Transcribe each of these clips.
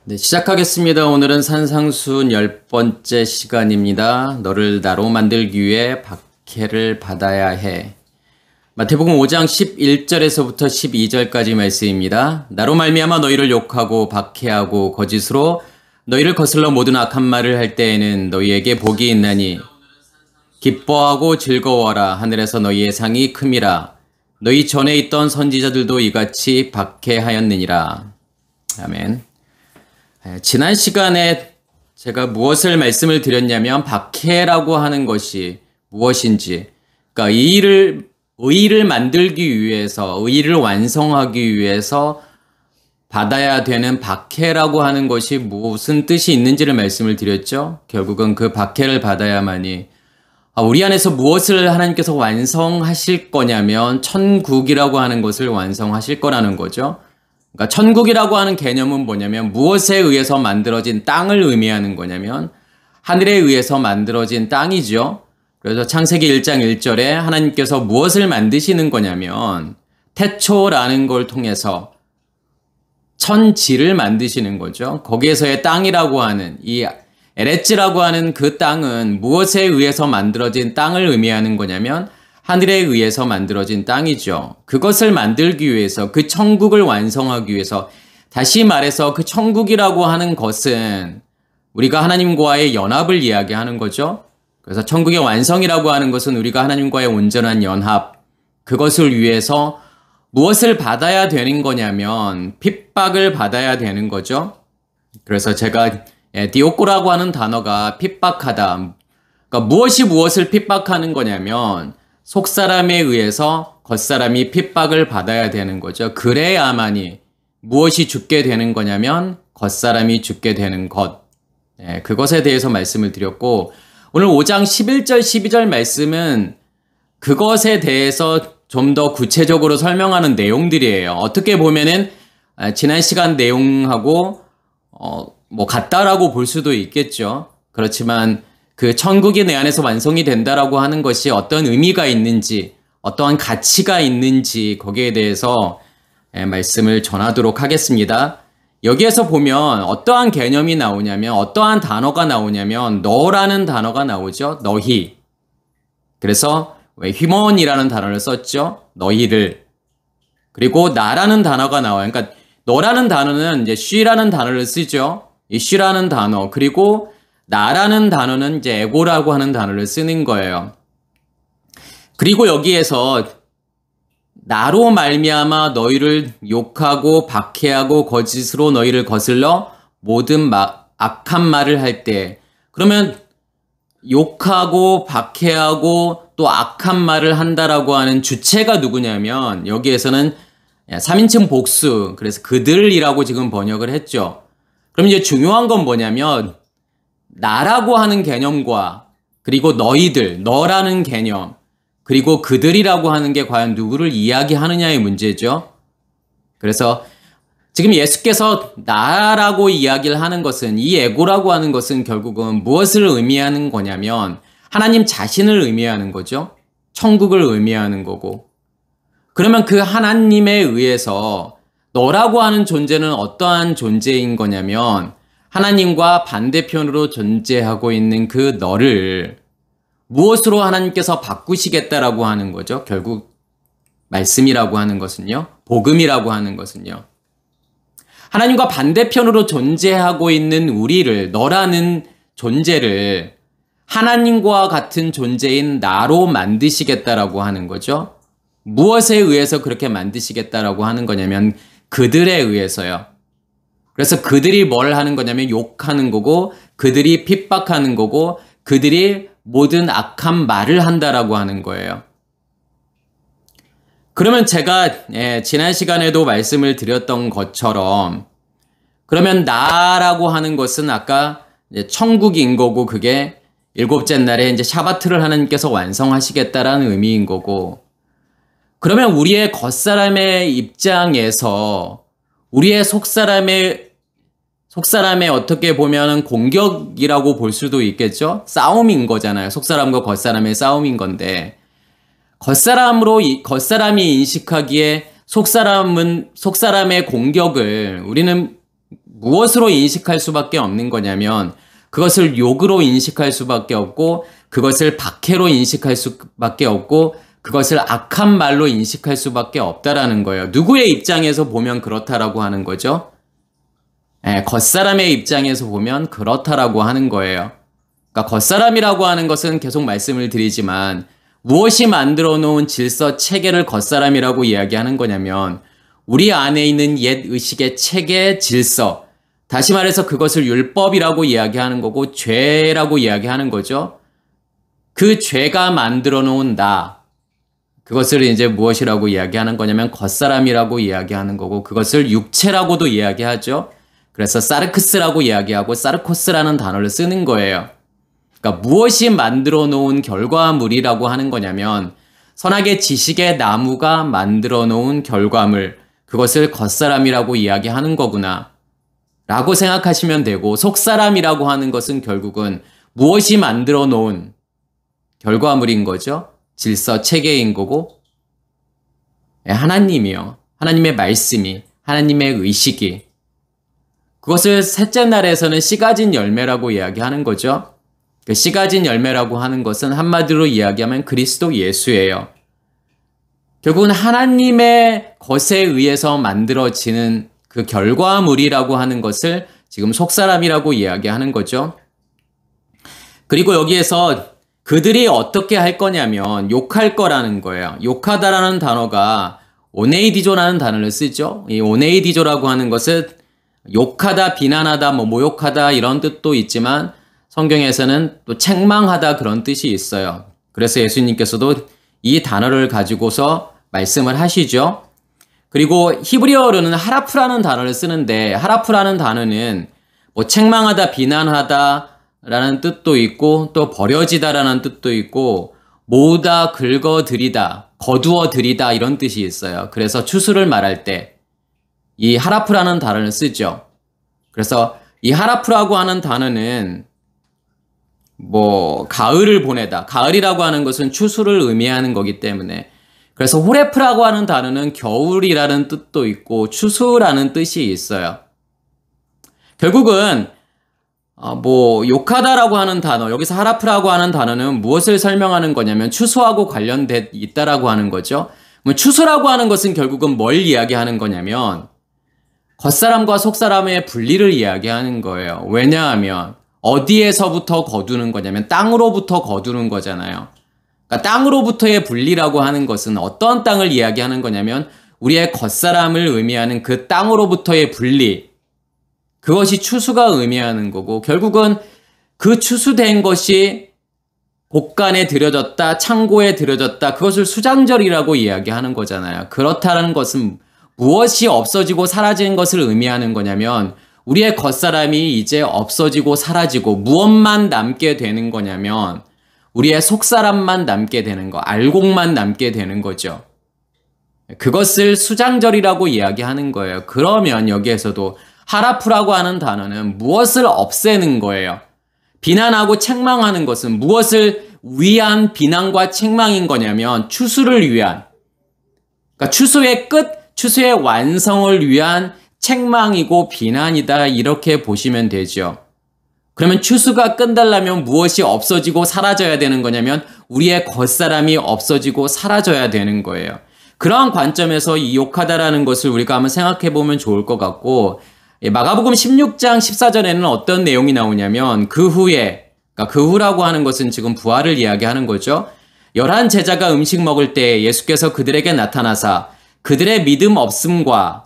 네, 시작하겠습니다. 오늘은 산상수훈 10번째 시간입니다. 너를 나로 만들기 위해 박해를 받아야 해. 마태복음 5장 11절에서부터 12절까지 말씀입니다. 나로 말미암아 너희를 욕하고 박해하고 거짓으로 너희를 거슬러 모든 악한 말을 할 때에는 너희에게 복이 있나니 기뻐하고 즐거워하라. 하늘에서 너희의 상이 큼이라. 너희 전에 있던 선지자들도 이같이 박해하였느니라. 아멘. 지난 시간에 제가 무엇을 말씀을 드렸냐면 박해라고 하는 것이 무엇인지, 그러니까 의의를 만들기 위해서, 의의를 완성하기 위해서 받아야 되는 박해라고 하는 것이 무슨 뜻이 있는지를 말씀을 드렸죠. 결국은 그 박해를 받아야만이 우리 안에서 무엇을 하나님께서 완성하실 거냐면 천국이라고 하는 것을 완성하실 거라는 거죠. 그러니까 천국이라고 하는 개념은 뭐냐면 무엇에 의해서 만들어진 땅을 의미하는 거냐면 하늘에 의해서 만들어진 땅이죠. 그래서 창세기 1장 1절에 하나님께서 무엇을 만드시는 거냐면 태초라는 걸 통해서 천지를 만드시는 거죠. 거기에서의 땅이라고 하는 이 에레츠라고 하는 그 땅은 무엇에 의해서 만들어진 땅을 의미하는 거냐면 하늘에 의해서 만들어진 땅이죠. 그것을 만들기 위해서, 그 천국을 완성하기 위해서, 다시 말해서 그 천국이라고 하는 것은 우리가 하나님과의 연합을 이야기하는 거죠. 그래서 천국의 완성이라고 하는 것은 우리가 하나님과의 온전한 연합, 그것을 위해서 무엇을 받아야 되는 거냐면 핍박을 받아야 되는 거죠. 그래서 제가 디오코라고 하는 단어가 핍박하다. 그러니까 무엇이 무엇을 핍박하는 거냐면 속사람에 의해서 겉사람이 핍박을 받아야 되는 거죠. 그래야만이 무엇이 죽게 되는 거냐면 겉사람이 죽게 되는 것. 그것에 대해서 말씀을 드렸고, 오늘 5장 11절 12절 말씀은 그것에 대해서 좀 더 구체적으로 설명하는 내용들이에요. 어떻게 보면은 지난 시간 내용하고 같다라고 볼 수도 있겠죠. 그렇지만 그 천국이 내 안에서 완성이 된다라고 하는 것이 어떤 의미가 있는지, 어떠한 가치가 있는지 거기에 대해서 말씀을 전하도록 하겠습니다. 여기에서 보면 어떠한 개념이 나오냐면, 어떠한 단어가 나오냐면 너라는 단어가 나오죠. 너희. 그래서 왜 휴먼이라는 단어를 썼죠. 너희를. 그리고 나라는 단어가 나와요. 그러니까 너라는 단어는 이제 she라는 단어를 쓰죠. 이 she라는 단어. 그리고 나라는 단어는 이제 에고라고 하는 단어를 쓰는 거예요. 그리고 여기에서 나로 말미암아 너희를 욕하고 박해하고 거짓으로 너희를 거슬러 모든 악한 말을 할 때, 그러면 욕하고 박해하고 또 악한 말을 한다라고 하는 주체가 누구냐면 여기에서는 3인칭 복수, 그래서 그들이라고 지금 번역을 했죠. 그럼 이제 중요한 건 뭐냐면 나라고 하는 개념과 그리고 너희들, 너라는 개념, 그리고 그들이라고 하는 게 과연 누구를 이야기하느냐의 문제죠. 그래서 지금 예수께서 나라고 이야기를 하는 것은, 이 에고라고 하는 것은 결국은 무엇을 의미하는 거냐면 하나님 자신을 의미하는 거죠. 천국을 의미하는 거고. 그러면 그 하나님에 의해서 너라고 하는 존재는 어떠한 존재인 거냐면 하나님과 반대편으로 존재하고 있는 그 너를 무엇으로 하나님께서 바꾸시겠다라고 하는 거죠. 결국 말씀이라고 하는 것은요. 복음이라고 하는 것은요. 하나님과 반대편으로 존재하고 있는 우리를, 너라는 존재를 하나님과 같은 존재인 나로 만드시겠다라고 하는 거죠. 무엇에 의해서 그렇게 만드시겠다라고 하는 거냐면 그들에 의해서요. 그래서 그들이 뭘 하는 거냐면 욕하는 거고, 그들이 핍박하는 거고, 그들이 모든 악한 말을 한다라고 하는 거예요. 그러면 제가 지난 시간에도 말씀을 드렸던 것처럼, 그러면 나라고 하는 것은 아까 이제 천국인 거고, 그게 일곱째 날에 이제 샤바트를 하나님께서 완성하시겠다라는 의미인 거고, 그러면 우리의 겉사람의 입장에서 우리의 속사람의 어떻게 보면은 공격이라고 볼 수도 있겠죠? 싸움인 거잖아요. 속사람과 겉사람의 싸움인 건데, 겉사람이 인식하기에 속사람의 공격을 우리는 무엇으로 인식할 수밖에 없는 거냐면 그것을 욕으로 인식할 수밖에 없고 그것을 박해로 인식할 수밖에 없고 그것을 악한 말로 인식할 수밖에 없다라는 거예요. 누구의 입장에서 보면 그렇다라고 하는 거죠? 겉사람의 입장에서 보면 그렇다라고 하는 거예요. 그러니까 겉사람이라고 하는 것은 계속 말씀을 드리지만 무엇이 만들어 놓은 질서 체계를 겉사람이라고 이야기하는 거냐면 우리 안에 있는 옛 의식의 체계 질서, 다시 말해서 그것을 율법이라고 이야기하는 거고 죄라고 이야기하는 거죠. 그 죄가 만들어 놓은 나, 그것을 이제 무엇이라고 이야기하는 거냐면 겉사람이라고 이야기하는 거고 그것을 육체라고도 이야기하죠. 그래서 사르크스라고 이야기하고 사르코스라는 단어를 쓰는 거예요. 그러니까 무엇이 만들어 놓은 결과물이라고 하는 거냐면 선악의 지식의 나무가 만들어 놓은 결과물, 그것을 겉사람이라고 이야기하는 거구나 라고 생각하시면 되고 속사람이라고 하는 것은 결국은 무엇이 만들어 놓은 결과물인 거죠. 질서 체계인 거고 하나님이요. 하나님의 말씀이, 하나님의 의식이 그것을 셋째 날에서는 씨 가진 열매라고 이야기하는 거죠. 그 씨 가진 열매라고 하는 것은 한마디로 이야기하면 그리스도 예수예요. 결국은 하나님의 것에 의해서 만들어지는 그 결과물이라고 하는 것을 지금 속사람이라고 이야기하는 거죠. 그리고 여기에서 그들이 어떻게 할 거냐면 욕할 거라는 거예요. 욕하다라는 단어가 오네이디조라는 단어를 쓰죠. 이 오네이디조라고 하는 것은 욕하다, 비난하다, 모욕하다 이런 뜻도 있지만 성경에서는 또 책망하다 그런 뜻이 있어요. 그래서 예수님께서도 이 단어를 가지고서 말씀을 하시죠. 그리고 히브리어로는 하라프라는 단어를 쓰는데 하라프라는 단어는 뭐 책망하다, 비난하다 라는 뜻도 있고 또 버려지다라는 뜻도 있고 모으다, 긁어들이다, 거두어들이다 이런 뜻이 있어요. 그래서 추수를 말할 때 이 하라프라는 단어를 쓰죠. 그래서 이 하라프라고 하는 단어는 뭐 가을을 보내다, 가을이라고 하는 것은 추수를 의미하는 거기 때문에 그래서 호레프라고 하는 단어는 겨울이라는 뜻도 있고 추수라는 뜻이 있어요. 결국은 욕하다라고 하는 단어, 여기서 하라프라고 하는 단어는 무엇을 설명하는 거냐면 추수하고 관련돼 있다라고 하는 거죠. 추수라고 하는 것은 결국은 뭘 이야기하는 거냐면 겉사람과 속사람의 분리를 이야기하는 거예요. 왜냐하면 어디에서부터 거두는 거냐면 땅으로부터 거두는 거잖아요. 그러니까 땅으로부터의 분리라고 하는 것은 어떤 땅을 이야기하는 거냐면 우리의 겉사람을 의미하는 그 땅으로부터의 분리, 그것이 추수가 의미하는 거고 결국은 그 추수된 것이 곡간에 들여졌다, 창고에 들여졌다, 그것을 수장절이라고 이야기하는 거잖아요. 그렇다는 것은 무엇이 없어지고 사라지는 것을 의미하는 거냐면 우리의 겉사람이 이제 없어지고 사라지고 무엇만 남게 되는 거냐면 우리의 속사람만 남게 되는 거, 알곡만 남게 되는 거죠. 그것을 수장절이라고 이야기하는 거예요. 그러면 여기에서도 하라프라고 하는 단어는 무엇을 없애는 거예요. 비난하고 책망하는 것은 무엇을 위한 비난과 책망인 거냐면 추수를 위한, 그러니까 추수의 끝, 추수의 완성을 위한 책망이고 비난이다 이렇게 보시면 되죠. 그러면 추수가 끝나려면 무엇이 없어지고 사라져야 되는 거냐면 우리의 겉사람이 없어지고 사라져야 되는 거예요. 그러한 관점에서 이 욕하다라는 것을 우리가 한번 생각해 보면 좋을 것 같고 마가복음 16장 14절에는 어떤 내용이 나오냐면 그 후에, 그러니까 그 후라고 하는 것은 지금 부활을 이야기하는 거죠. 11 제자가 음식 먹을 때 예수께서 그들에게 나타나사 그들의 믿음 없음과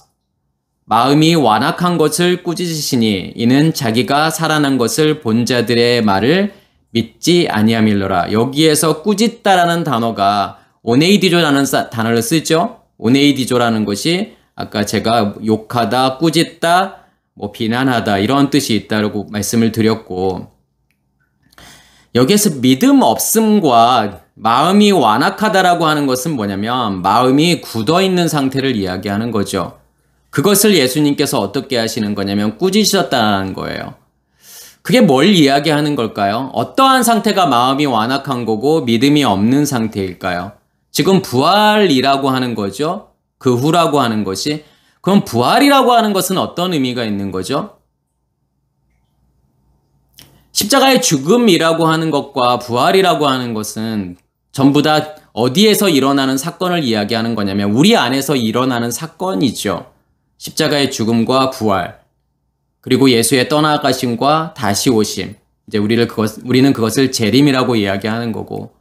마음이 완악한 것을 꾸짖으시니 이는 자기가 살아난 것을 본 자들의 말을 믿지 아니함일러라. 여기에서 꾸짖다라는 단어가 오네이디조라는 단어를 쓰죠. 오네이디조라는 것이 아까 제가 욕하다, 꾸짖다, 비난하다 이런 뜻이 있다고 말씀을 드렸고 여기에서 믿음 없음과 마음이 완악하다라고 하는 것은 뭐냐면 마음이 굳어있는 상태를 이야기하는 거죠. 그것을 예수님께서 어떻게 하시는 거냐면 꾸짖으셨다는 거예요. 그게 뭘 이야기하는 걸까요? 어떠한 상태가 마음이 완악한 거고 믿음이 없는 상태일까요? 지금 부활이라고 하는 거죠. 그 후라고 하는 것이. 그럼 부활이라고 하는 것은 어떤 의미가 있는 거죠? 십자가의 죽음이라고 하는 것과 부활이라고 하는 것은 전부 다 어디에서 일어나는 사건을 이야기하는 거냐면 우리 안에서 일어나는 사건이죠. 십자가의 죽음과 부활, 그리고 예수의 떠나가심과 다시 오심. 이제 우리는 그것을 재림이라고 이야기하는 거고.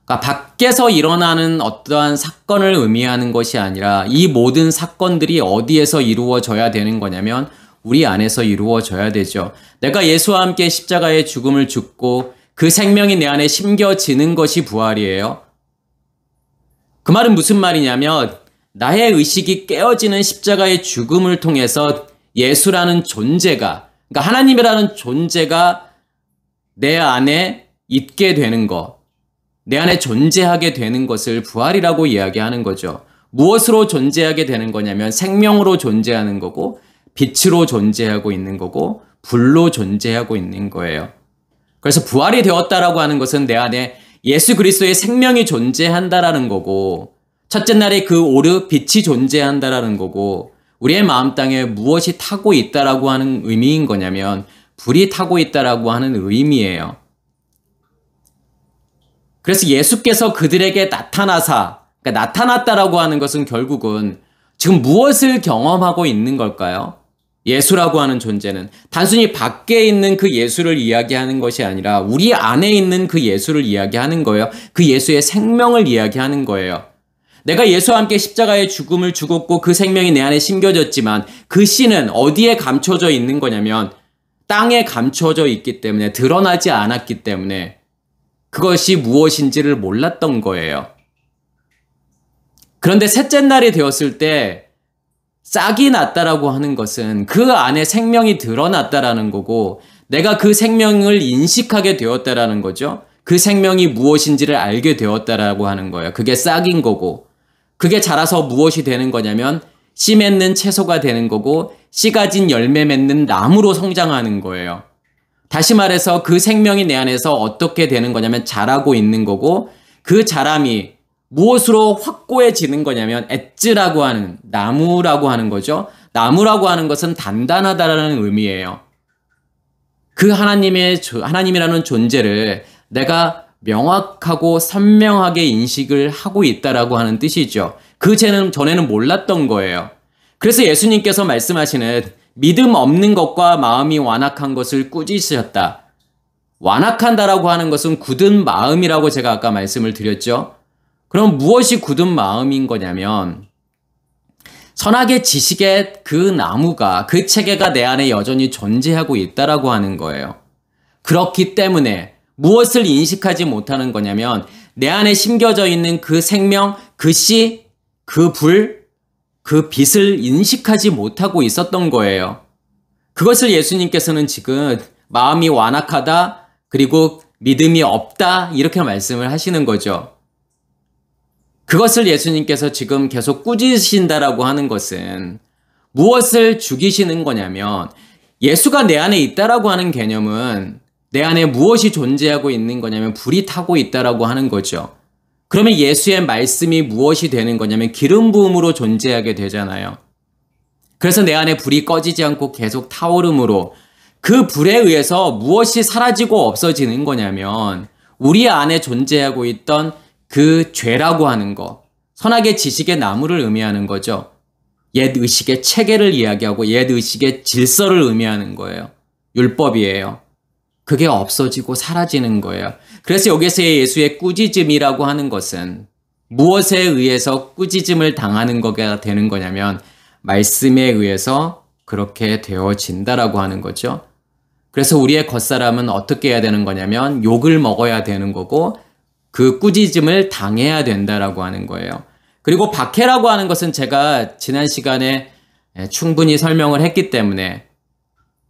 그러니까 밖에서 일어나는 어떠한 사건을 의미하는 것이 아니라 이 모든 사건들이 어디에서 이루어져야 되는 거냐면 우리 안에서 이루어져야 되죠. 내가 예수와 함께 십자가의 죽음을 죽고 그 생명이 내 안에 심겨지는 것이 부활이에요. 그 말은 무슨 말이냐면 나의 의식이 깨어지는 십자가의 죽음을 통해서 예수라는 존재가, 그러니까 하나님이라는 존재가 내 안에 있게 되는 것, 내 안에 존재하게 되는 것을 부활이라고 이야기하는 거죠. 무엇으로 존재하게 되는 거냐면 생명으로 존재하는 거고 빛으로 존재하고 있는 거고 불로 존재하고 있는 거예요. 그래서 부활이 되었다라고 하는 것은 내 안에 예수 그리스도의 생명이 존재한다라는 거고 첫째 날에 그 오르 빛이 존재한다라는 거고 우리의 마음 땅에 무엇이 타고 있다라고 하는 의미인 거냐면 불이 타고 있다라고 하는 의미예요. 그래서 예수께서 그들에게 나타나사, 그러니까 나타났다라고 하는 것은 결국은 지금 무엇을 경험하고 있는 걸까요? 예수라고 하는 존재는 단순히 밖에 있는 그 예수를 이야기하는 것이 아니라 우리 안에 있는 그 예수를 이야기하는 거예요. 그 예수의 생명을 이야기하는 거예요. 내가 예수와 함께 십자가의 죽음을 죽었고 그 생명이 내 안에 심겨졌지만 그 씨는 어디에 감춰져 있는 거냐면 땅에 감춰져 있기 때문에 드러나지 않았기 때문에 그것이 무엇인지를 몰랐던 거예요. 그런데 셋째 날이 되었을 때 싹이 났다라고 하는 것은 그 안에 생명이 드러났다라는 거고 내가 그 생명을 인식하게 되었다라는 거죠. 그 생명이 무엇인지를 알게 되었다라고 하는 거예요. 그게 싹인 거고 그게 자라서 무엇이 되는 거냐면 씨 맺는 채소가 되는 거고 씨 가진 열매 맺는 나무로 성장하는 거예요. 다시 말해서 그 생명이 내 안에서 어떻게 되는 거냐면 자라고 있는 거고 그 자람이 무엇으로 확고해지는 거냐면 엣즈라고 하는 나무라고 하는 거죠. 나무라고 하는 것은 단단하다라는 의미예요. 그 하나님이라는 존재를 내가 명확하고 선명하게 인식을 하고 있다라고 하는 뜻이죠. 그 전에는 몰랐던 거예요. 그래서 예수님께서 말씀하시는 믿음 없는 것과 마음이 완악한 것을 꾸짖으셨다. 완악한다라고 하는 것은 굳은 마음이라고 제가 아까 말씀을 드렸죠. 그럼 무엇이 굳은 마음인 거냐면 선악의 지식의 그 나무가 그 체계가 내 안에 여전히 존재하고 있다라고 하는 거예요. 그렇기 때문에 무엇을 인식하지 못하는 거냐면 내 안에 심겨져 있는 그 생명, 그 씨, 그 불, 그 빛을 인식하지 못하고 있었던 거예요. 그것을 예수님께서는 지금 마음이 완악하다, 그리고 믿음이 없다 이렇게 말씀을 하시는 거죠. 그것을 예수님께서 지금 계속 꾸짖으신다라고 하는 것은 무엇을 죽이시는 거냐면 예수가 내 안에 있다라고 하는 개념은 내 안에 무엇이 존재하고 있는 거냐면 불이 타고 있다라고 하는 거죠. 그러면 예수의 말씀이 무엇이 되는 거냐면 기름 부음으로 존재하게 되잖아요. 그래서 내 안에 불이 꺼지지 않고 계속 타오름으로 그 불에 의해서 무엇이 사라지고 없어지는 거냐면 우리 안에 존재하고 있던 그 죄라고 하는 것, 선악의 지식의 나무를 의미하는 거죠. 옛 의식의 체계를 이야기하고 옛 의식의 질서를 의미하는 거예요. 율법이에요. 그게 없어지고 사라지는 거예요. 그래서 여기서의 예수의 꾸짖음이라고 하는 것은 무엇에 의해서 꾸짖음을 당하는 거가 되는 거냐면 말씀에 의해서 그렇게 되어진다라고 하는 거죠. 그래서 우리의 겉사람은 어떻게 해야 되는 거냐면 욕을 먹어야 되는 거고 그 꾸짖음을 당해야 된다라고 하는 거예요. 그리고 박해라고 하는 것은 제가 지난 시간에 충분히 설명을 했기 때문에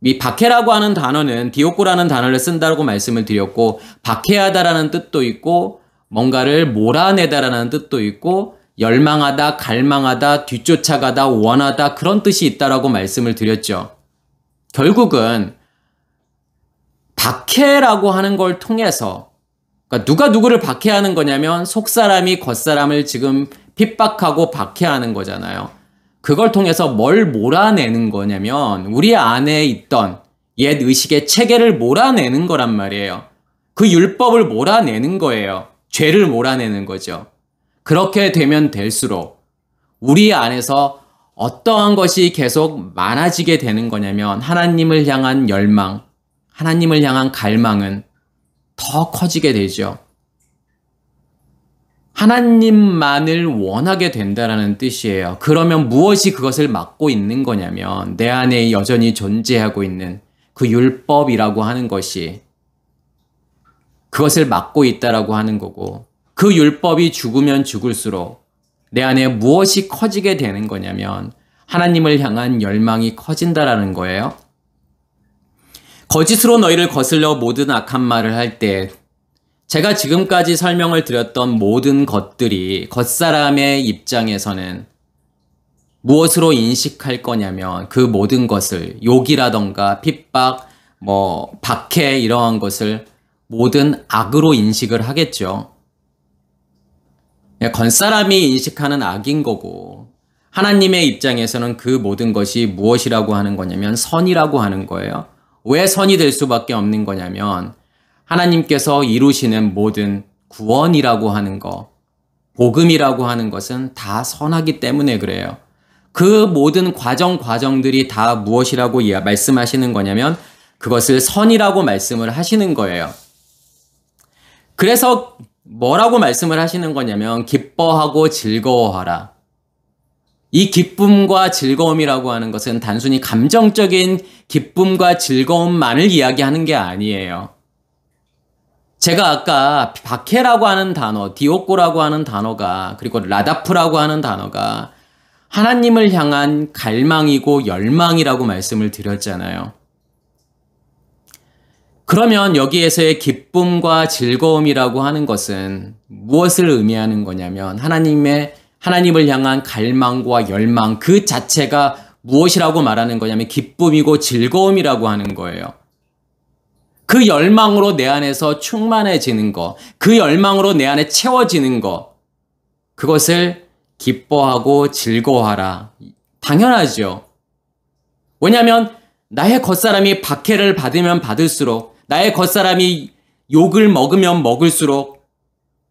이 박해라고 하는 단어는 디오코라는 단어를 쓴다고 말씀을 드렸고 박해하다라는 뜻도 있고 뭔가를 몰아내다라는 뜻도 있고 열망하다, 갈망하다, 뒤쫓아가다, 원하다 그런 뜻이 있다라고 말씀을 드렸죠. 결국은 박해라고 하는 걸 통해서 그러니까 누가 누구를 박해하는 거냐면 속사람이 겉사람을 지금 핍박하고 박해하는 거잖아요. 그걸 통해서 뭘 몰아내는 거냐면 우리 안에 있던 옛 의식의 체계를 몰아내는 거란 말이에요. 그 율법을 몰아내는 거예요. 죄를 몰아내는 거죠. 그렇게 되면 될수록 우리 안에서 어떠한 것이 계속 많아지게 되는 거냐면 하나님을 향한 열망, 하나님을 향한 갈망은 더 커지게 되죠. 하나님만을 원하게 된다라는 뜻이에요. 그러면 무엇이 그것을 막고 있는 거냐면 내 안에 여전히 존재하고 있는 그 율법이라고 하는 것이 그것을 막고 있다라고 하는 거고, 그 율법이 죽으면 죽을수록 내 안에 무엇이 커지게 되는 거냐면 하나님을 향한 열망이 커진다라는 거예요. 거짓으로 너희를 거슬러 모든 악한 말을 할 때 제가 지금까지 설명을 드렸던 모든 것들이 겉사람의 입장에서는 무엇으로 인식할 거냐면 그 모든 것을 욕이라던가 핍박, 박해 이러한 것을 모든 악으로 인식을 하겠죠. 겉사람이 인식하는 악인 거고 하나님의 입장에서는 그 모든 것이 무엇이라고 하는 거냐면 선이라고 하는 거예요. 왜 선이 될 수밖에 없는 거냐면 하나님께서 이루시는 모든 구원이라고 하는 것, 복음이라고 하는 것은 다 선하기 때문에 그래요. 그 모든 과정들이 다 무엇이라고 말씀하시는 거냐면 그것을 선이라고 말씀을 하시는 거예요. 그래서 뭐라고 말씀을 하시는 거냐면 기뻐하고 즐거워하라. 이 기쁨과 즐거움이라고 하는 것은 단순히 감정적인 기쁨과 즐거움만을 이야기하는 게 아니에요. 제가 아까 박해라고 하는 단어, 디오코라고 하는 단어가, 그리고 라다프라고 하는 단어가 하나님을 향한 갈망이고 열망이라고 말씀을 드렸잖아요. 그러면 여기에서의 기쁨과 즐거움이라고 하는 것은 무엇을 의미하는 거냐면 하나님을 향한 갈망과 열망 그 자체가 무엇이라고 말하는 거냐면 기쁨이고 즐거움이라고 하는 거예요. 그 열망으로 내 안에서 충만해지는 것, 그 열망으로 내 안에 채워지는 것, 그것을 기뻐하고 즐거워하라. 당연하죠. 왜냐하면 나의 겉사람이 박해를 받으면 받을수록, 나의 겉사람이 욕을 먹으면 먹을수록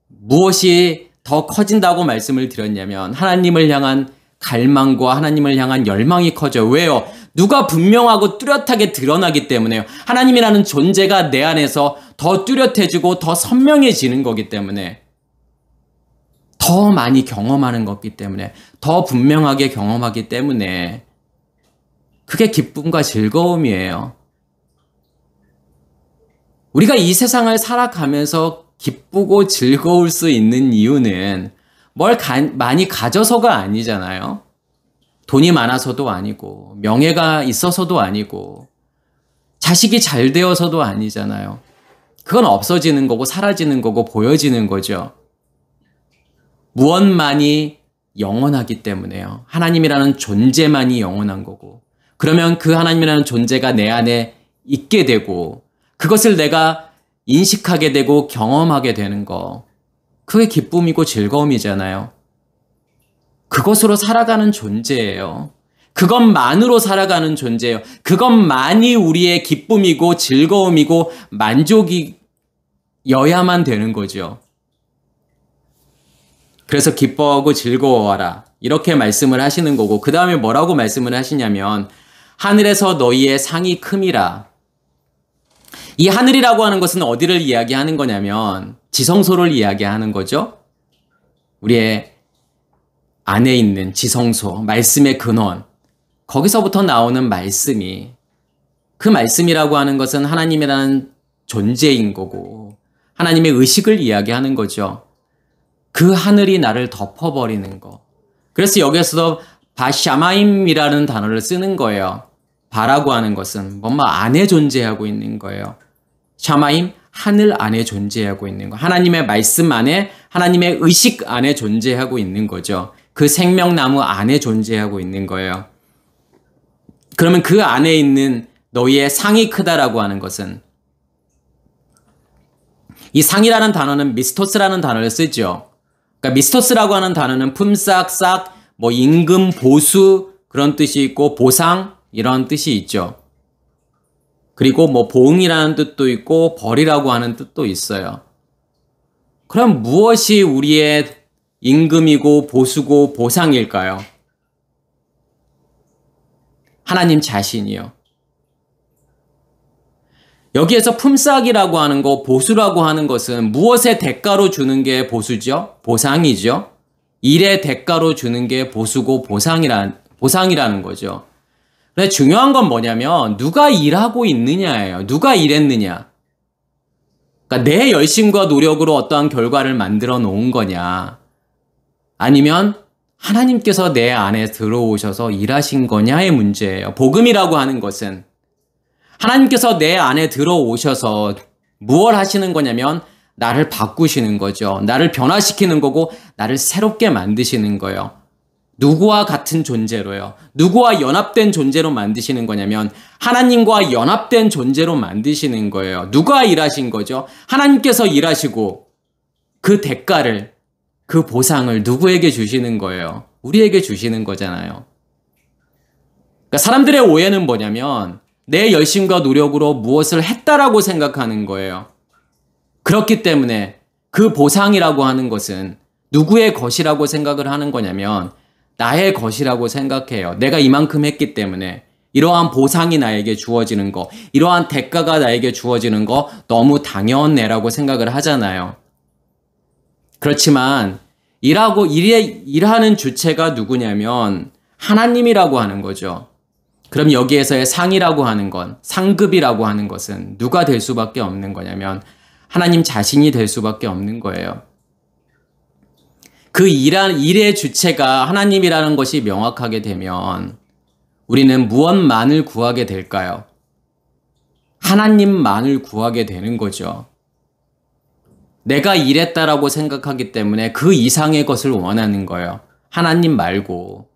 무엇이 더 커진다고 말씀을 드렸냐면 하나님을 향한 갈망과 하나님을 향한 열망이 커져요. 왜요? 누가 분명하고 뚜렷하게 드러나기 때문에요. 하나님이라는 존재가 내 안에서 더 뚜렷해지고 더 선명해지는 거기 때문에, 더 많이 경험하는 거기 때문에, 더 분명하게 경험하기 때문에 그게 기쁨과 즐거움이에요. 우리가 이 세상을 살아가면서 기쁘고 즐거울 수 있는 이유는 뭘 많이 가져서가 아니잖아요. 돈이 많아서도 아니고, 명예가 있어서도 아니고, 자식이 잘 되어서도 아니잖아요. 그건 없어지는 거고, 사라지는 거고, 보여지는 거죠. 무엇만이 영원하기 때문에요. 하나님이라는 존재만이 영원한 거고, 그러면 그 하나님이라는 존재가 내 안에 있게 되고, 그것을 내가 인식하게 되고 경험하게 되는 거, 그게 기쁨이고 즐거움이잖아요. 그것으로 살아가는 존재예요. 그것만으로 살아가는 존재예요. 그것만이 우리의 기쁨이고 즐거움이고 만족이어야만 되는 거죠. 그래서 기뻐하고 즐거워하라. 이렇게 말씀을 하시는 거고, 그 다음에 뭐라고 말씀을 하시냐면 하늘에서 너희의 상이 큼이라. 이 하늘이라고 하는 것은 어디를 이야기하는 거냐면 지성소를 이야기하는 거죠. 우리의 안에 있는 지성소, 말씀의 근원, 거기서부터 나오는 말씀이, 그 말씀이라고 하는 것은 하나님이라는 존재인 거고 하나님의 의식을 이야기하는 거죠. 그 하늘이 나를 덮어버리는 거. 그래서 여기서도 바샤마임이라는 단어를 쓰는 거예요. 바라고 하는 것은 뭔가 안에 존재하고 있는 거예요. 샤마임, 하늘 안에 존재하고 있는 거. 하나님의 말씀 안에, 하나님의 의식 안에 존재하고 있는 거죠. 그 생명나무 안에 존재하고 있는 거예요. 그러면 그 안에 있는 너희의 상이 크다라고 하는 것은, 이 상이라는 단어는 미스토스라는 단어를 쓰죠. 그러니까 미스토스라고 하는 단어는 품삯, 싹, 임금, 보수 그런 뜻이 있고 보상 이런 뜻이 있죠. 그리고 뭐 보응이라는 뜻도 있고 벌이라고 하는 뜻도 있어요. 그럼 무엇이 우리의 임금이고 보수고 보상일까요? 하나님 자신이요. 여기에서 품삯이라고 하는 거, 보수라고 하는 것은 무엇의 대가로 주는 게 보수죠? 보상이죠. 일의 대가로 주는 게 보수고 보상이라는 거죠. 근데 중요한 건 뭐냐면 누가 일하고 있느냐예요. 누가 일했느냐. 그러니까 내 열심과 노력으로 어떠한 결과를 만들어 놓은 거냐. 아니면 하나님께서 내 안에 들어오셔서 일하신 거냐의 문제예요. 복음이라고 하는 것은 하나님께서 내 안에 들어오셔서 무엇 하시는 거냐면 나를 바꾸시는 거죠. 나를 변화시키는 거고 나를 새롭게 만드시는 거예요. 누구와 같은 존재로요. 누구와 연합된 존재로 만드시는 거냐면 하나님과 연합된 존재로 만드시는 거예요. 누가 일하신 거죠? 하나님께서 일하시고 그 대가를, 그 보상을 누구에게 주시는 거예요? 우리에게 주시는 거잖아요. 그러니까 사람들의 오해는 뭐냐면 내 열심과 노력으로 무엇을 했다라고 생각하는 거예요. 그렇기 때문에 그 보상이라고 하는 것은 누구의 것이라고 생각을 하는 거냐면 나의 것이라고 생각해요. 내가 이만큼 했기 때문에 이러한 보상이 나에게 주어지는 거, 이러한 대가가 나에게 주어지는 거 너무 당연해라고 생각을 하잖아요. 그렇지만 일하는 주체가 누구냐면 하나님이라고 하는 거죠. 그럼 여기에서의 상이라고 하는 건, 상급이라고 하는 것은 누가 될 수밖에 없는 거냐면 하나님 자신이 될 수밖에 없는 거예요. 그 일의 주체가 하나님이라는 것이 명확하게 되면 우리는 무엇만을 구하게 될까요? 하나님만을 구하게 되는 거죠. 내가 일했다라고 생각하기 때문에 그 이상의 것을 원하는 거예요. 하나님 말고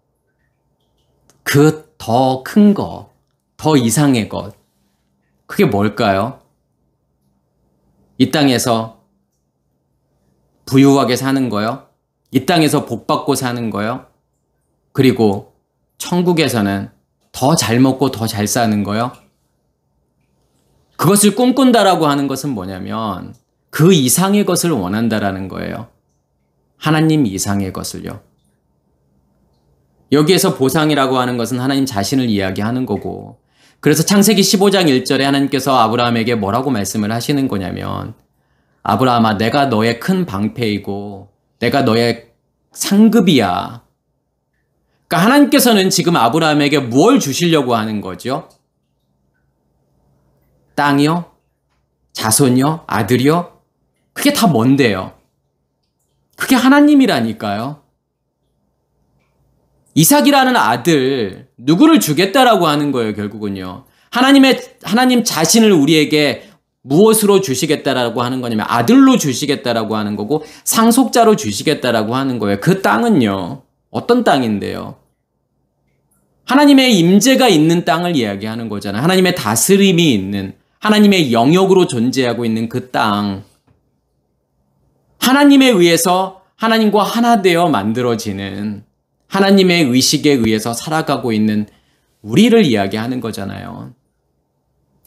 그 더 큰 것, 더 이상의 것. 그게 뭘까요? 이 땅에서 부유하게 사는 거요? 이 땅에서 복 받고 사는 거요? 그리고 천국에서는 더 잘 먹고 더 잘 사는 거요? 그것을 꿈꾼다라고 하는 것은 뭐냐면 그 이상의 것을 원한다라는 거예요. 하나님 이상의 것을요. 여기에서 보상이라고 하는 것은 하나님 자신을 이야기하는 거고, 그래서 창세기 15장 1절에 하나님께서 아브라함에게 뭐라고 말씀을 하시는 거냐면 아브라함아, 내가 너의 큰 방패이고 내가 너의 상급이야. 그러니까 하나님께서는 지금 아브라함에게 뭘 주시려고 하는 거죠? 땅이요? 자손이요? 아들이요? 그게 다 뭔데요? 그게 하나님이라니까요. 이삭이라는 아들, 누구를 주겠다라고 하는 거예요, 결국은요. 하나님 자신을 우리에게 무엇으로 주시겠다라고 하는 거냐면 아들로 주시겠다라고 하는 거고 상속자로 주시겠다라고 하는 거예요. 그 땅은요, 어떤 땅인데요? 하나님의 임재가 있는 땅을 이야기하는 거잖아요. 하나님의 다스림이 있는, 하나님의 영역으로 존재하고 있는 그 땅. 하나님에 의해서 하나님과 하나 되어 만들어지는, 하나님의 의식에 의해서 살아가고 있는 우리를 이야기하는 거잖아요.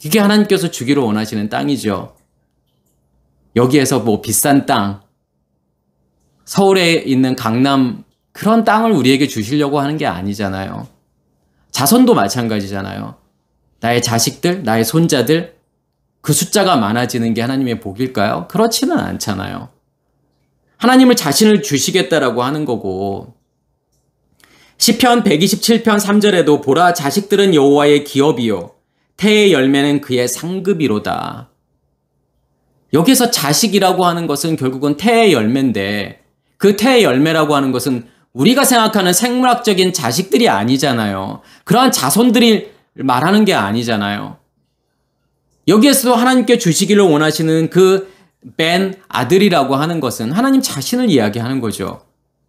이게 하나님께서 주기를 원하시는 땅이죠. 여기에서 뭐 비싼 땅, 서울에 있는 강남 그런 땅을 우리에게 주시려고 하는 게 아니잖아요. 자손도 마찬가지잖아요. 나의 자식들, 나의 손자들, 그 숫자가 많아지는 게 하나님의 복일까요? 그렇지는 않잖아요. 하나님을 자신을 주시겠다라고 하는 거고, 시편 127편 3절에도 보라, 자식들은 여호와의 기업이요 태의 열매는 그의 상급이로다. 여기서 자식이라고 하는 것은 결국은 태의 열매인데, 그 태의 열매라고 하는 것은 우리가 생각하는 생물학적인 자식들이 아니잖아요. 그러한 자손들이 말하는 게 아니잖아요. 여기에서도 하나님께 주시기를 원하시는 그 뺀 아들이라고 하는 것은 하나님 자신을 이야기하는 거죠.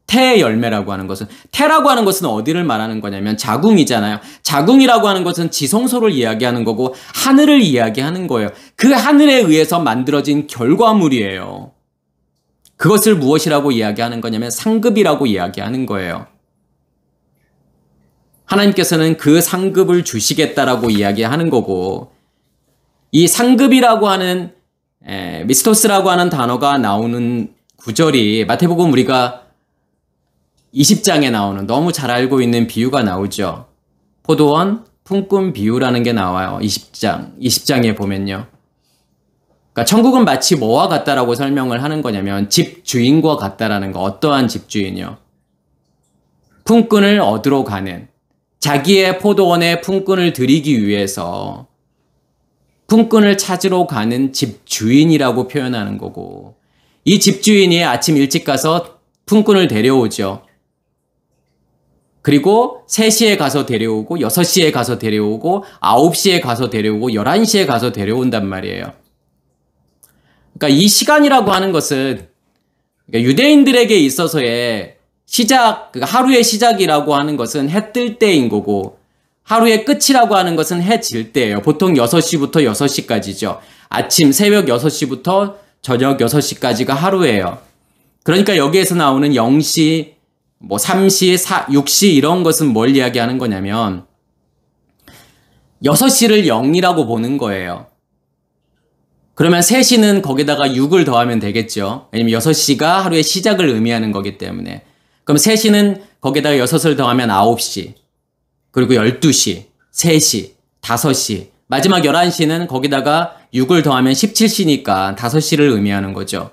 태의 열매라고 하는 것은, 태라고 하는 것은 어디를 말하는 거냐면 자궁이잖아요. 자궁이라고 하는 것은 지성소를 이야기하는 거고 하늘을 이야기하는 거예요. 그 하늘에 의해서 만들어진 결과물이에요. 그것을 무엇이라고 이야기하는 거냐면 상급이라고 이야기하는 거예요. 하나님께서는 그 상급을 주시겠다라고 이야기하는 거고, 이 상급이라고 하는 미스토스라고 하는 단어가 나오는 구절이 마태복음 우리가 20장에 나오는 너무 잘 알고 있는 비유가 나오죠. 포도원 품꾼 비유라는 게 나와요. 20장에 보면요. 그러니까 천국은 마치 뭐와 같다라고 설명을 하는 거냐면 집 주인과 같다라는 거. 어떠한 집 주인이요? 품꾼을 얻으러 가는, 자기의 포도원에 품꾼을 들이기 위해서 품꾼을 찾으러 가는 집 주인이라고 표현하는 거고, 이 집 주인이 아침 일찍 가서 품꾼을 데려오죠. 그리고 3시에 가서 데려오고 6시에 가서 데려오고 9시에 가서 데려오고 11시에 가서 데려온단 말이에요. 그러니까 이 시간이라고 하는 것은 유대인들에게 있어서의 시작, 하루의 시작이라고 하는 것은 해 뜰 때인 거고, 하루의 끝이라고 하는 것은 해 질 때예요. 보통 6시부터 6시까지죠. 아침 새벽 6시부터 저녁 6시까지가 하루예요. 그러니까 여기에서 나오는 0시, 3시, 6시 이런 것은 뭘 이야기하는 거냐면 6시를 0이라고 보는 거예요. 그러면 3시는 거기다가 6을 더하면 되겠죠. 왜냐면 6시가 하루의 시작을 의미하는 거기 때문에. 그럼 3시는 거기다가 6을 더하면 9시, 그리고 12시, 3시, 5시, 마지막 11시는 거기다가 6을 더하면 17시니까 5시를 의미하는 거죠.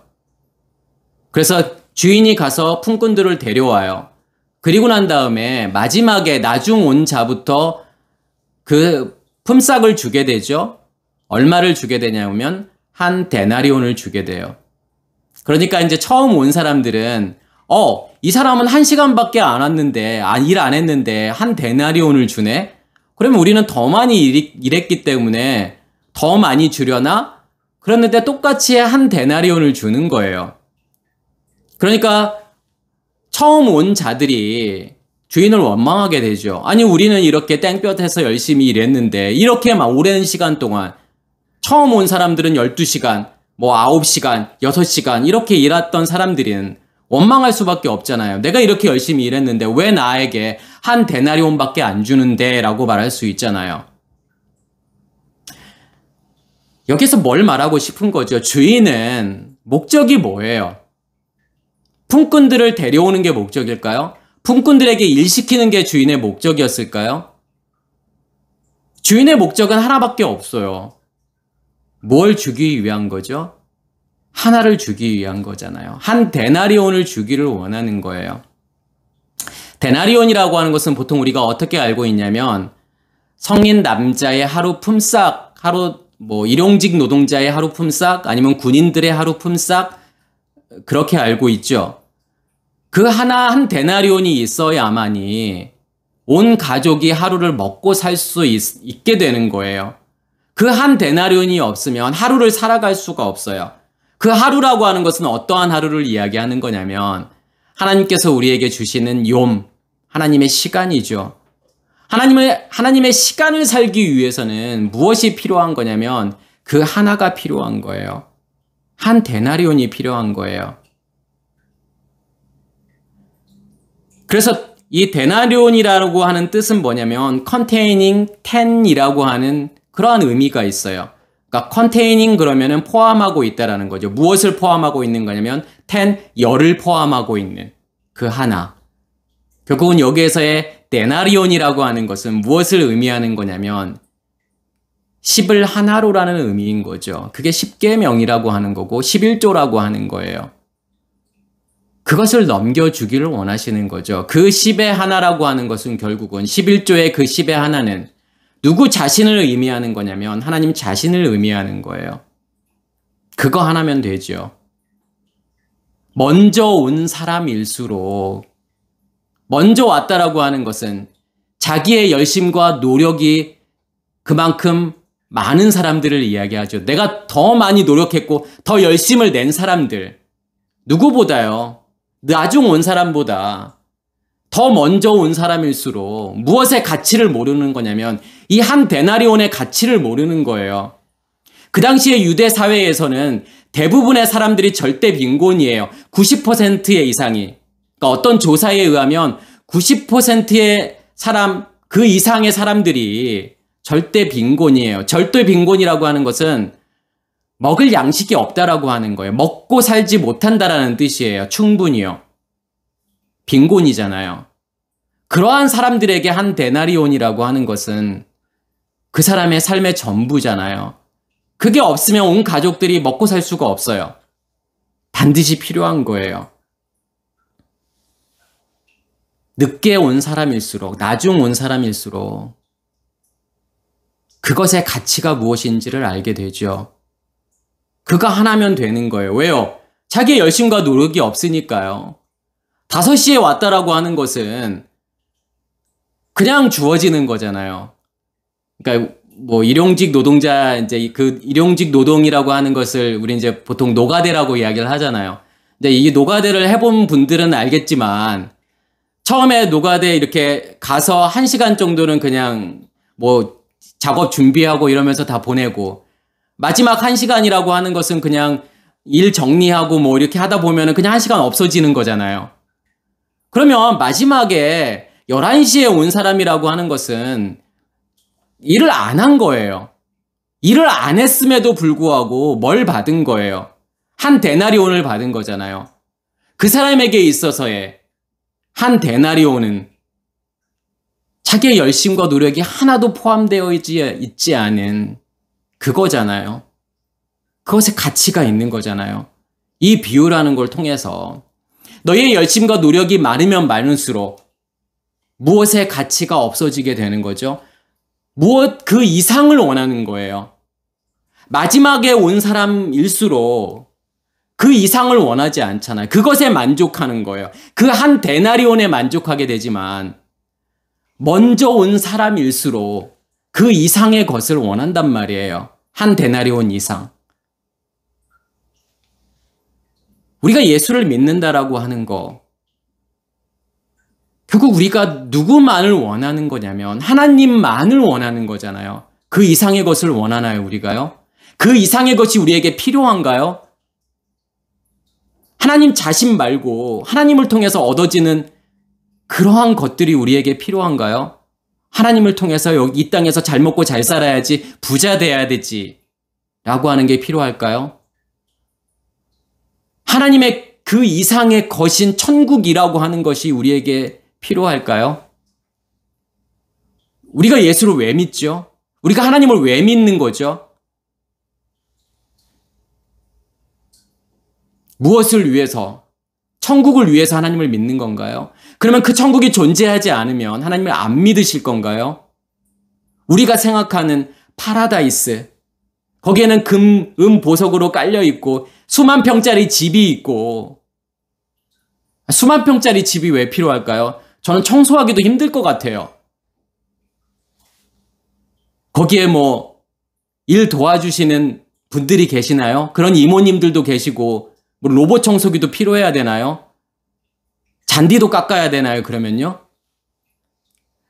그래서 주인이 가서 품꾼들을 데려와요. 그리고 난 다음에 마지막에 나중 온 자부터 그 품삯을 주게 되죠. 얼마를 주게 되냐면 한 데나리온을 주게 돼요. 그러니까 이제 처음 온 사람들은 이 사람은 1시간밖에 안 왔는데, 일 안 했는데 한 데나리온을 주네? 그러면 우리는 더 많이 일했기 때문에 더 많이 주려나? 그랬는데 똑같이 한 데나리온을 주는 거예요. 그러니까 처음 온 자들이 주인을 원망하게 되죠. 아니, 우리는 이렇게 땡볕에서 열심히 일했는데 이렇게 막 오랜 시간 동안, 처음 온 사람들은 12시간, 9시간, 6시간 이렇게 일했던 사람들은 원망할 수밖에 없잖아요. 내가 이렇게 열심히 일했는데 왜 나에게 한 데나리온밖에 안 주는데? 라고 말할 수 있잖아요. 여기서 뭘 말하고 싶은 거죠? 주인은 목적이 뭐예요? 품꾼들을 데려오는 게 목적일까요? 품꾼들에게 일 시키는 게 주인의 목적이었을까요? 주인의 목적은 하나밖에 없어요. 뭘 주기 위한 거죠? 하나를 주기 위한 거잖아요. 한 데나리온을 주기를 원하는 거예요. 데나리온이라고 하는 것은 보통 우리가 어떻게 알고 있냐면 성인 남자의 하루 품삯, 일용직 노동자의 하루 품삯, 아니면 군인들의 하루 품삯, 그렇게 알고 있죠. 그 한 데나리온이 있어야만이 온 가족이 하루를 먹고 살 수 있게 되는 거예요. 그 한 데나리온이 없으면 하루를 살아갈 수가 없어요. 그 하루라고 하는 것은 어떠한 하루를 이야기하는 거냐면 하나님께서 우리에게 주시는 하나님의 시간이죠. 하나님의 시간을 살기 위해서는 무엇이 필요한 거냐면 그 하나가 필요한 거예요. 한 데나리온이 필요한 거예요. 그래서 이 데나리온이라고 하는 뜻은 뭐냐면 containing 10이라고 하는 그러한 의미가 있어요. 그러니까 containing 그러면은 포함하고 있다라는 거죠. 무엇을 포함하고 있는 거냐면 10열을 포함하고 있는 그 하나. 결국은 여기에서의 데나리온이라고 하는 것은 무엇을 의미하는 거냐면 10을 하나로라는 의미인 거죠. 그게 10계명이라고 하는 거고 11조라고 하는 거예요. 그것을 넘겨주기를 원하시는 거죠. 그 10의 하나라고 하는 것은 결국은 11조의 그 10의 하나는 누구 자신을 의미하는 거냐면 하나님 자신을 의미하는 거예요. 그거 하나면 되죠. 먼저 온 사람일수록, 먼저 왔다라고 하는 것은 자기의 열심과 노력이 그만큼 많은 사람들을 이야기하죠. 내가 더 많이 노력했고 더 열심을 낸 사람들, 누구보다요? 나중 온 사람보다 더 먼저 온 사람일수록 무엇의 가치를 모르는 거냐면 이 한 데나리온의 가치를 모르는 거예요. 그 당시에 유대 사회에서는 대부분의 사람들이 절대 빈곤이에요. 90%의 이상이. 그러니까 어떤 조사에 의하면 90%의 사람, 그 이상의 사람들이 절대 빈곤이에요. 절대 빈곤이라고 하는 것은 먹을 양식이 없다라고 하는 거예요. 먹고 살지 못한다라는 뜻이에요. 충분히요. 빈곤이잖아요. 그러한 사람들에게 한 데나리온이라고 하는 것은 그 사람의 삶의 전부잖아요. 그게 없으면 온 가족들이 먹고 살 수가 없어요. 반드시 필요한 거예요. 늦게 온 사람일수록, 나중 온 사람일수록 그것의 가치가 무엇인지를 알게 되죠. 그거 하나면 되는 거예요. 왜요? 자기의 열심과 노력이 없으니까요. 5시에 왔다라고 하는 것은 그냥 주어지는 거잖아요. 그러니까 뭐 일용직 노동자, 이제 그 일용직 노동이라고 하는 것을 우리 이제 보통 노가대라고 이야기를 하잖아요. 근데 이 노가대를 해본 분들은 알겠지만 처음에 노가대 이렇게 가서 1시간 정도는 그냥 뭐 작업 준비하고 이러면서 다 보내고 마지막 1시간이라고 하는 것은 그냥 일 정리하고 뭐 이렇게 하다 보면은 그냥 1시간 없어지는 거잖아요. 그러면 마지막에 11시에 온 사람이라고 하는 것은 일을 안 한 거예요. 일을 안 했음에도 불구하고 뭘 받은 거예요? 한 데나리온을 받은 거잖아요. 그 사람에게 있어서의 한 데나리온은 자기의 열심과 노력이 하나도 포함되어 있지 않은 그거잖아요. 그것에 가치가 있는 거잖아요. 이 비유라는 걸 통해서 너의 열심과 노력이 많으면 많을수록 무엇의 가치가 없어지게 되는 거죠? 무엇 그 이상을 원하는 거예요. 마지막에 온 사람일수록 그 이상을 원하지 않잖아요. 그것에 만족하는 거예요. 그 한 데나리온에 만족하게 되지만 먼저 온 사람일수록 그 이상의 것을 원한단 말이에요. 한 데나리온 이상. 우리가 예수를 믿는다라고 하는 거, 결국 우리가 누구만을 원하는 거냐면 하나님만을 원하는 거잖아요. 그 이상의 것을 원하나요, 우리가요? 그 이상의 것이 우리에게 필요한가요? 하나님 자신 말고 하나님을 통해서 얻어지는 그러한 것들이 우리에게 필요한가요? 하나님을 통해서 이 땅에서 잘 먹고 잘 살아야지, 부자 돼야 되지 라고 하는 게 필요할까요? 하나님의 그 이상의 것인 천국이라고 하는 것이 우리에게 필요할까요? 우리가 예수를 왜 믿죠? 우리가 하나님을 왜 믿는 거죠? 무엇을 위해서? 천국을 위해서 하나님을 믿는 건가요? 그러면 그 천국이 존재하지 않으면 하나님을 안 믿으실 건가요? 우리가 생각하는 파라다이스, 거기에는 금, 은, 보석으로 깔려 있고 수만 평짜리 집이 있고, 수만 평짜리 집이 왜 필요할까요? 저는 청소하기도 힘들 것 같아요. 거기에 뭐 일 도와주시는 분들이 계시나요? 그런 이모님들도 계시고 뭐 로봇 청소기도 필요해야 되나요? 잔디도 깎아야 되나요? 그러면요?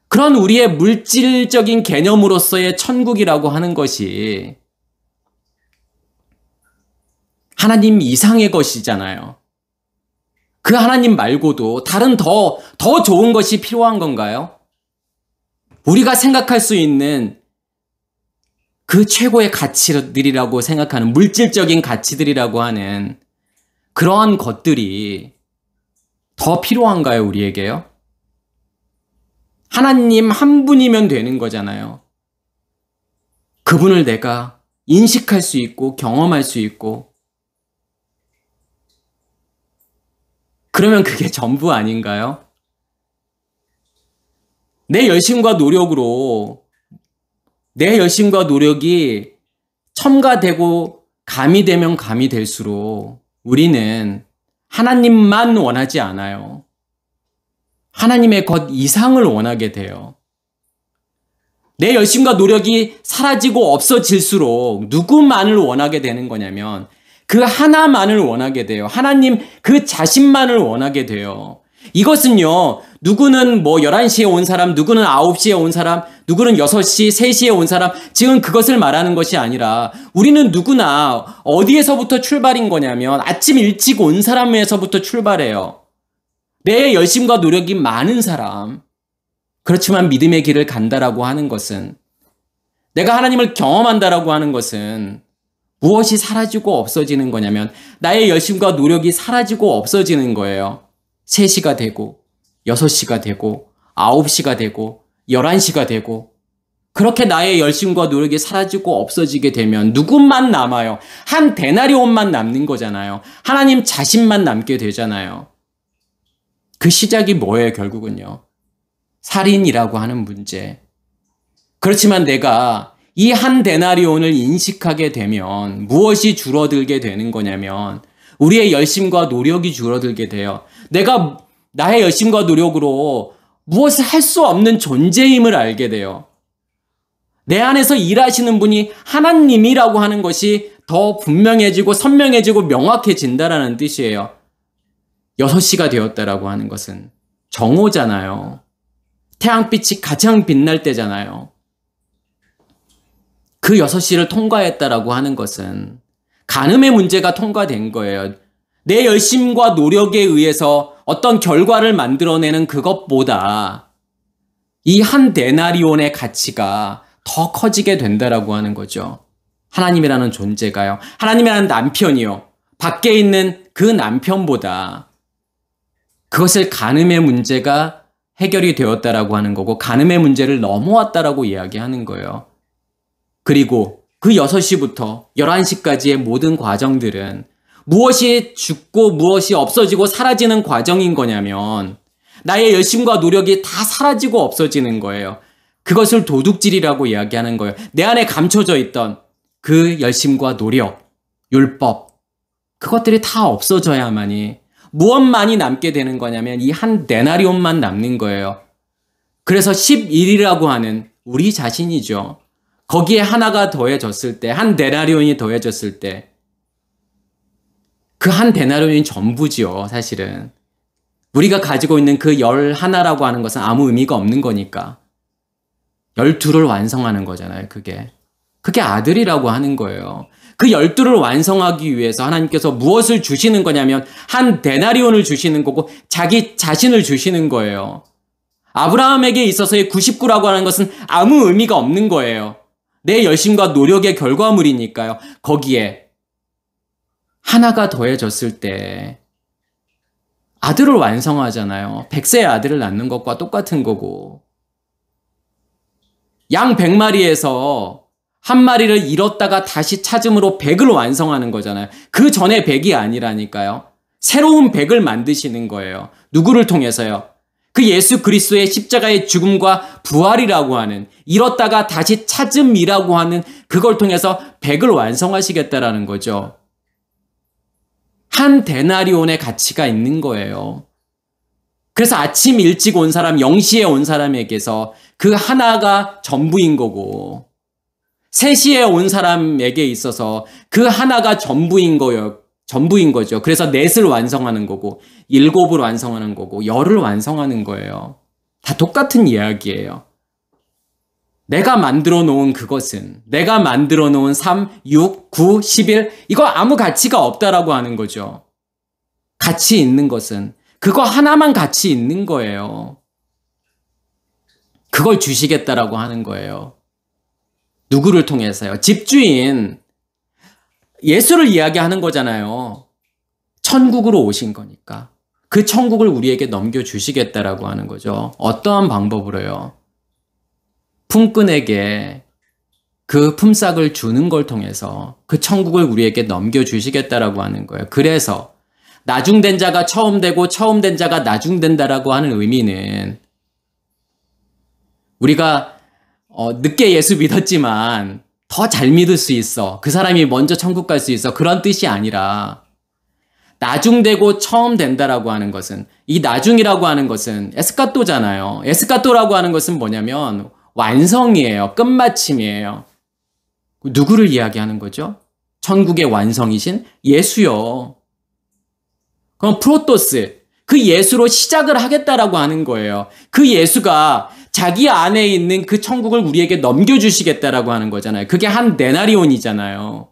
그런 우리의 물질적인 개념으로서의 천국이라고 하는 것이 하나님 이상의 것이잖아요. 그 하나님 말고도 다른 더 좋은 것이 필요한 건가요? 우리가 생각할 수 있는 그 최고의 가치들이라고 생각하는 물질적인 가치들이라고 하는 그러한 것들이 더 필요한가요, 우리에게요? 하나님 한 분이면 되는 거잖아요. 그분을 내가 인식할 수 있고 경험할 수 있고, 그러면 그게 전부 아닌가요? 내 열심과 노력으로, 내 열심과 노력이 첨가되고 감이 되면 감이 될수록 우리는 하나님만 원하지 않아요. 하나님의 것 이상을 원하게 돼요. 내 열심과 노력이 사라지고 없어질수록 누구만을 원하게 되는 거냐면 그 하나만을 원하게 돼요. 하나님 그 자신만을 원하게 돼요. 이것은요, 누구는 뭐 11시에 온 사람, 누구는 9시에 온 사람, 누구는 6시, 3시에 온 사람, 지금 그것을 말하는 것이 아니라 우리는 누구나 어디에서부터 출발인 거냐면 아침 일찍 온 사람에서부터 출발해요. 내 열심과 노력이 많은 사람, 그렇지만 믿음의 길을 간다라고 하는 것은 내가 하나님을 경험한다라고 하는 것은 무엇이 사라지고 없어지는 거냐면 나의 열심과 노력이 사라지고 없어지는 거예요. 3시가 되고 6시가 되고 9시가 되고 11시가 되고 그렇게 나의 열심과 노력이 사라지고 없어지게 되면 누구만 남아요? 한 데나리온만 남는 거잖아요. 하나님 자신만 남게 되잖아요. 그 시작이 뭐예요, 결국은요? 살인이라고 하는 문제. 그렇지만 내가 이 한 데나리온을 인식하게 되면 무엇이 줄어들게 되는 거냐면 우리의 열심과 노력이 줄어들게 돼요. 내가 나의 열심과 노력으로 무엇을 할 수 없는 존재임을 알게 돼요. 내 안에서 일하시는 분이 하나님이라고 하는 것이 더 분명해지고 선명해지고 명확해진다라는 뜻이에요. 6시가 되었다라고 하는 것은 정오잖아요. 태양빛이 가장 빛날 때잖아요. 그 6시를 통과했다라고 하는 것은 간음의 문제가 통과된 거예요. 내 열심과 노력에 의해서 어떤 결과를 만들어내는 그것보다 이 한 데나리온의 가치가 더 커지게 된다라고 하는 거죠. 하나님이라는 존재가요. 하나님이라는 남편이요. 밖에 있는 그 남편보다 그것을 간음의 문제가 해결이 되었다라고 하는 거고 간음의 문제를 넘어왔다라고 이야기하는 거예요. 그리고 그 6시부터 11시까지의 모든 과정들은 무엇이 죽고 무엇이 없어지고 사라지는 과정인 거냐면 나의 열심과 노력이 다 사라지고 없어지는 거예요. 그것을 도둑질이라고 이야기하는 거예요. 내 안에 감춰져 있던 그 열심과 노력, 율법, 그것들이 다 없어져야만이 무엇만이 남게 되는 거냐면 이 한 데나리온만 남는 거예요. 그래서 11이라고 하는 우리 자신이죠. 거기에 하나가 더해졌을 때, 한 데나리온이 더해졌을 때 그 한 데나리온이 전부지요, 사실은. 우리가 가지고 있는 그 11라고 하는 것은 아무 의미가 없는 거니까. 12를 완성하는 거잖아요, 그게. 그게 아들이라고 하는 거예요. 그 12를 완성하기 위해서 하나님께서 무엇을 주시는 거냐면 한 데나리온을 주시는 거고 자기 자신을 주시는 거예요. 아브라함에게 있어서의 99라고 하는 것은 아무 의미가 없는 거예요. 내 열심과 노력의 결과물이니까요. 거기에 하나가 더해졌을 때 아들을 완성하잖아요. 100세의 아들을 낳는 것과 똑같은 거고 양 100마리에서 한 마리를 잃었다가 다시 찾음으로 100을 완성하는 거잖아요. 그 전에 100이 아니라니까요. 새로운 100을 만드시는 거예요. 누구를 통해서요? 그 예수 그리스도의 십자가의 죽음과 부활이라고 하는 잃었다가 다시 찾음이라고 하는 그걸 통해서 100을 완성하시겠다라는 거죠. 한 데나리온의 가치가 있는 거예요. 그래서 아침 일찍 온 사람, 0시에 온 사람에게서 그 하나가 전부인 거고 3시에 온 사람에게 있어서 그 하나가 전부인 거죠. 그래서 넷을 완성하는 거고 7을 완성하는 거고 10을 완성하는 거예요. 다 똑같은 이야기예요. 내가 만들어 놓은 그것은 내가 만들어 놓은 3, 6, 9, 11 이거 아무 가치가 없다라고 하는 거죠. 가치 있는 것은 그거 하나만 가치 있는 거예요. 그걸 주시겠다라고 하는 거예요. 누구를 통해서요? 집주인 예수를 이야기하는 거잖아요. 천국으로 오신 거니까 그 천국을 우리에게 넘겨주시겠다라고 하는 거죠. 어떠한 방법으로요? 품꾼에게 그 품삯을 주는 걸 통해서 그 천국을 우리에게 넘겨주시겠다라고 하는 거예요. 그래서 나중된 자가 처음 되고 처음 된 자가 나중된다라고 하는 의미는 우리가 늦게 예수 믿었지만 더 잘 믿을 수 있어. 그 사람이 먼저 천국 갈 수 있어. 그런 뜻이 아니라 나중되고 처음 된다라고 하는 것은 이 나중이라고 하는 것은 에스카토잖아요. 에스카토라고 하는 것은 뭐냐면 완성이에요. 끝마침이에요. 누구를 이야기하는 거죠? 천국의 완성이신 예수요. 그럼 프로토스, 그 예수로 시작을 하겠다라고 하는 거예요. 그 예수가 자기 안에 있는 그 천국을 우리에게 넘겨주시겠다라고 하는 거잖아요. 그게 한 데나리온이잖아요.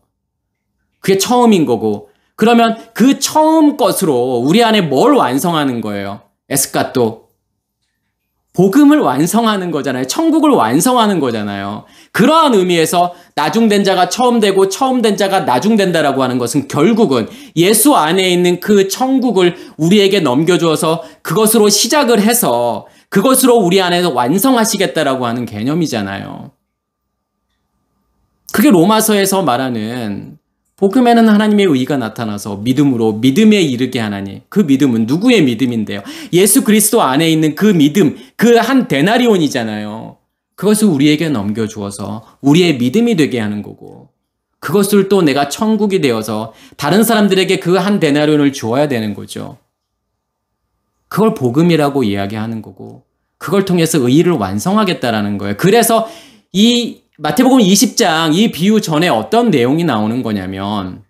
그게 처음인 거고. 그러면 그 처음 것으로 우리 안에 뭘 완성하는 거예요? 에스카토. 복음을 완성하는 거잖아요. 천국을 완성하는 거잖아요. 그러한 의미에서 나중된 자가 처음 되고 처음 된 자가 나중된다라고 하는 것은 결국은 예수 안에 있는 그 천국을 우리에게 넘겨주어서 그것으로 시작을 해서 그것으로 우리 안에서 완성하시겠다라고 하는 개념이잖아요. 그게 로마서에서 말하는 복음에는 하나님의 의가 나타나서 믿음으로 믿음에 이르게 하나니, 그 믿음은 누구의 믿음인데요? 예수 그리스도 안에 있는 그 믿음, 그 한 데나리온이잖아요. 그것을 우리에게 넘겨주어서 우리의 믿음이 되게 하는 거고, 그것을 또 내가 천국이 되어서 다른 사람들에게 그 한 데나리온을 주어야 되는 거죠. 그걸 복음이라고 이야기하는 거고, 그걸 통해서 의의를 완성하겠다라는 거예요. 그래서 이 마태복음 20장 이 비유 전에 어떤 내용이 나오는 거냐면,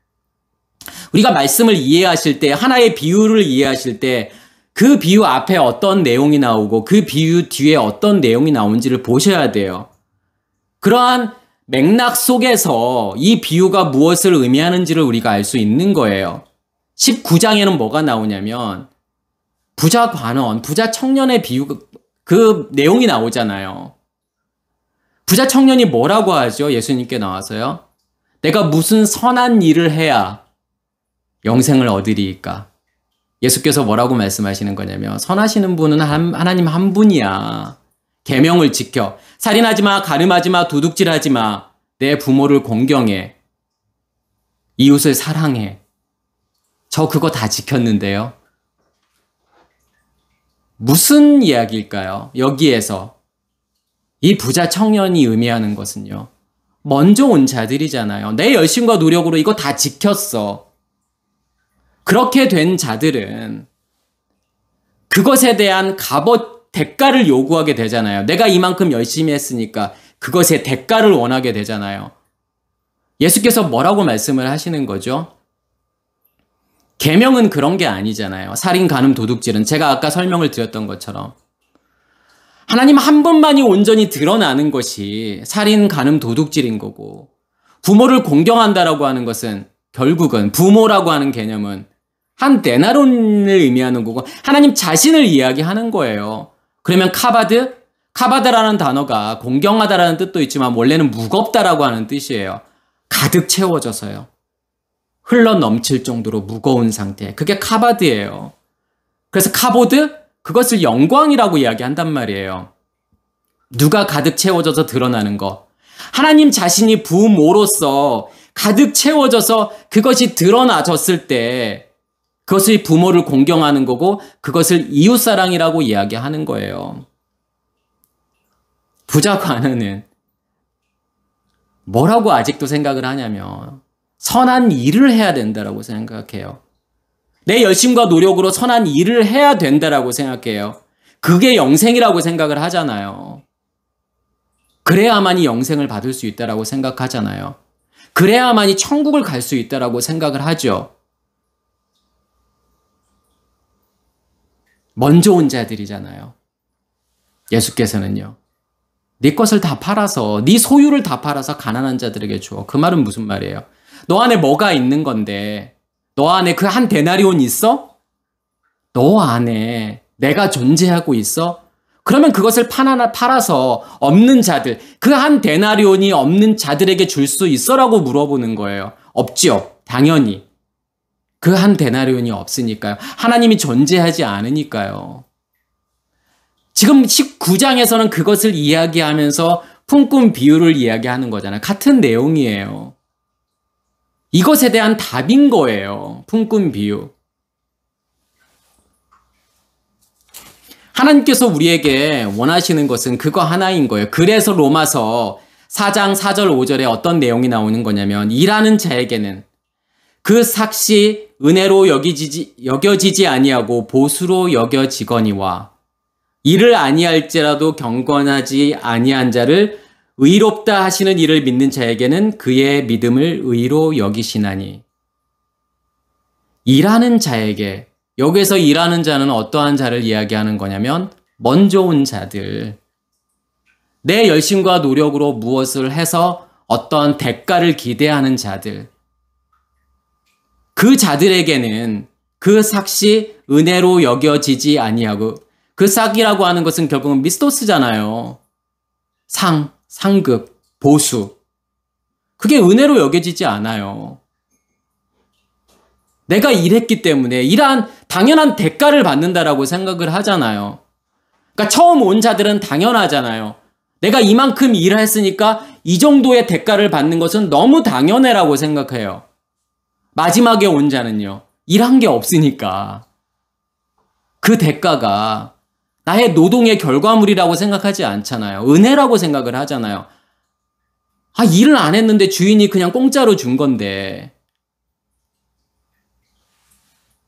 우리가 말씀을 이해하실 때, 하나의 비유를 이해하실 때 그 비유 앞에 어떤 내용이 나오고 그 비유 뒤에 어떤 내용이 나오는지를 보셔야 돼요. 그러한 맥락 속에서 이 비유가 무엇을 의미하는지를 우리가 알 수 있는 거예요. 19장에는 뭐가 나오냐면 부자 관원, 부자 청년의 비유, 그 내용이 나오잖아요. 부자 청년이 뭐라고 하죠? 예수님께 나와서요. 내가 무슨 선한 일을 해야 영생을 얻으리이까? 예수께서 뭐라고 말씀하시는 거냐면, 선하시는 분은 하나님 한 분이야. 계명을 지켜. 살인하지 마, 간음하지 마, 도둑질하지 마. 내 부모를 공경해. 이웃을 사랑해. 저 그거 다 지켰는데요. 무슨 이야기일까요? 여기에서 이 부자 청년이 의미하는 것은요, 먼저 온 자들이잖아요. 내 열심과 노력으로 이거 다 지켰어. 그렇게 된 자들은 그것에 대한 값어 대가를 요구하게 되잖아요. 내가 이만큼 열심히 했으니까 그것의 대가를 원하게 되잖아요. 예수께서 뭐라고 말씀을 하시는 거죠? 계명은 그런 게 아니잖아요. 살인, 간음, 도둑질은 제가 아까 설명을 드렸던 것처럼 하나님 한 분만이 온전히 드러나는 것이 살인, 간음, 도둑질인 거고, 부모를 공경한다라고 하는 것은 결국은 부모라고 하는 개념은 한 데나론을 의미하는 거고 하나님 자신을 이야기하는 거예요. 그러면 카바드라는 단어가 공경하다라는 뜻도 있지만 원래는 무겁다라고 하는 뜻이에요. 가득 채워져서요. 흘러 넘칠 정도로 무거운 상태. 그게 카바드예요. 그래서 카보드? 그것을 영광이라고 이야기한단 말이에요. 누가 가득 채워져서 드러나는 거. 하나님 자신이 부모로서 가득 채워져서 그것이 드러나졌을 때 그것을 부모를 공경하는 거고 그것을 이웃사랑이라고 이야기하는 거예요. 부자 관원은 뭐라고 아직도 생각을 하냐면 선한 일을 해야 된다라고 생각해요. 내 열심과 노력으로 선한 일을 해야 된다라고 생각해요. 그게 영생이라고 생각을 하잖아요. 그래야만이 영생을 받을 수 있다라고 생각하잖아요. 그래야만이 천국을 갈 수 있다라고 생각을 하죠. 먼저 온 자들이잖아요. 예수께서는요. 네 것을 다 팔아서, 네 소유를 다 팔아서 가난한 자들에게 줘. 그 말은 무슨 말이에요? 너 안에 뭐가 있는 건데, 너 안에 그 한 데나리온 있어? 너 안에 내가 존재하고 있어? 그러면 그것을 팔아서 없는 자들, 그 한 데나리온이 없는 자들에게 줄 수 있어라고 물어보는 거예요. 없지요. 당연히. 그 한 데나리온이 없으니까요. 하나님이 존재하지 않으니까요. 지금 19장에서는 그것을 이야기하면서 품꾼 비유를 이야기하는 거잖아요. 같은 내용이에요. 이것에 대한 답인 거예요. 품꾼 비유. 하나님께서 우리에게 원하시는 것은 그거 하나인 거예요. 그래서 로마서 4장 4절 5절에 어떤 내용이 나오는 거냐면, 일하는 자에게는 그 삭시 은혜로 여겨지지 아니하고 보수로 여겨지거니와, 이를 아니할지라도 경건하지 아니한 자를 의롭다 하시는 이를 믿는 자에게는 그의 믿음을 의로 여기시나니. 일하는 자에게, 여기서 일하는 자는 어떠한 자를 이야기하는 거냐면 먼저 온 자들, 내 열심과 노력으로 무엇을 해서 어떤 대가를 기대하는 자들, 그 자들에게는 그 삭시 은혜로 여겨지지 아니하고 그 싹이라고 하는 것은 결국은 미스토스잖아요. 상급, 보수. 그게 은혜로 여겨지지 않아요. 내가 일했기 때문에 이러한 당연한 대가를 받는다라고 생각을 하잖아요. 그러니까 처음 온 자들은 당연하잖아요. 내가 이만큼 일을 했으니까 이 정도의 대가를 받는 것은 너무 당연해라고 생각해요. 마지막에 온 자는요. 일한 게 없으니까 그 대가가 나의 노동의 결과물이라고 생각하지 않잖아요. 은혜라고 생각을 하잖아요. 일을 안 했는데 주인이 그냥 공짜로 준 건데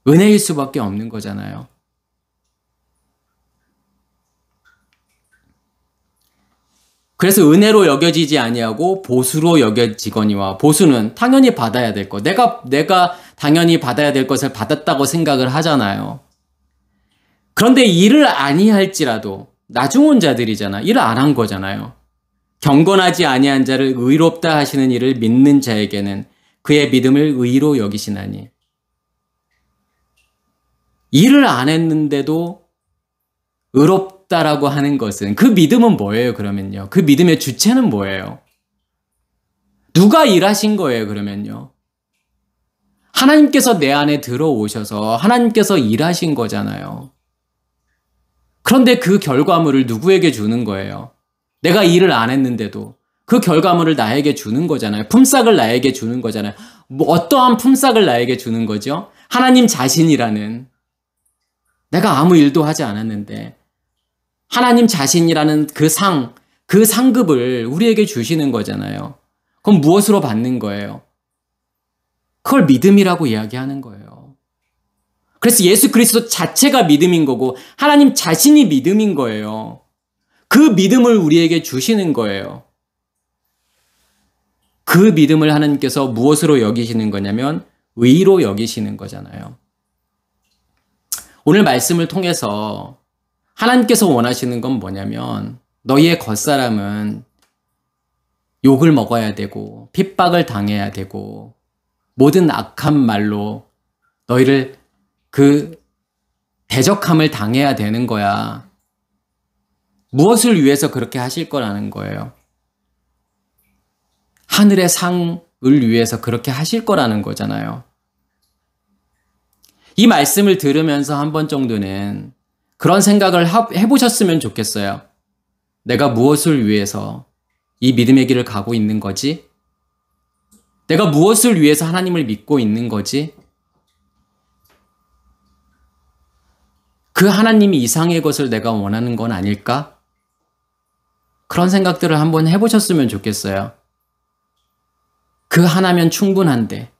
은혜일 수밖에 없는 거잖아요. 그래서 은혜로 여겨지지 아니하고 보수로 여겨지거니와, 보수는 당연히 받아야 될 것. 내가 당연히 받아야 될 것을 받았다고 생각을 하잖아요. 그런데 일을 아니할지라도 나중 온 자들이잖아. 일을 안 한 거잖아요. 경건하지 아니한 자를 의롭다 하시는 이를 믿는 자에게는 그의 믿음을 의로 여기시나니. 일을 안 했는데도 의롭다라고 하는 것은, 그 믿음은 뭐예요, 그러면요? 그 믿음의 주체는 뭐예요? 누가 일하신 거예요, 그러면요? 하나님께서 내 안에 들어오셔서 하나님께서 일하신 거잖아요. 그런데 그 결과물을 누구에게 주는 거예요? 내가 일을 안 했는데도 그 결과물을 나에게 주는 거잖아요. 품삯을 나에게 주는 거잖아요. 어떠한 품삯을 나에게 주는 거죠? 하나님 자신이라는, 내가 아무 일도 하지 않았는데 하나님 자신이라는 그 상급을 우리에게 주시는 거잖아요. 그럼 무엇으로 받는 거예요? 그걸 믿음이라고 이야기하는 거예요. 그래서 예수 그리스도 자체가 믿음인 거고 하나님 자신이 믿음인 거예요. 그 믿음을 우리에게 주시는 거예요. 그 믿음을 하나님께서 무엇으로 여기시는 거냐면 의로 여기시는 거잖아요. 오늘 말씀을 통해서 하나님께서 원하시는 건 뭐냐면, 너희의 겉사람은 욕을 먹어야 되고 핍박을 당해야 되고 모든 악한 말로 너희를 그 대적함을 당해야 되는 거야. 무엇을 위해서 그렇게 하실 거라는 거예요? 하늘의 상을 위해서 그렇게 하실 거라는 거잖아요. 이 말씀을 들으면서 한 번 정도는 그런 생각을 해보셨으면 좋겠어요. 내가 무엇을 위해서 이 믿음의 길을 가고 있는 거지? 내가 무엇을 위해서 하나님을 믿고 있는 거지? 그 하나님이 이상의 것을 내가 원하는 건 아닐까? 그런 생각들을 한번 해보셨으면 좋겠어요. 그 하나면 충분한데,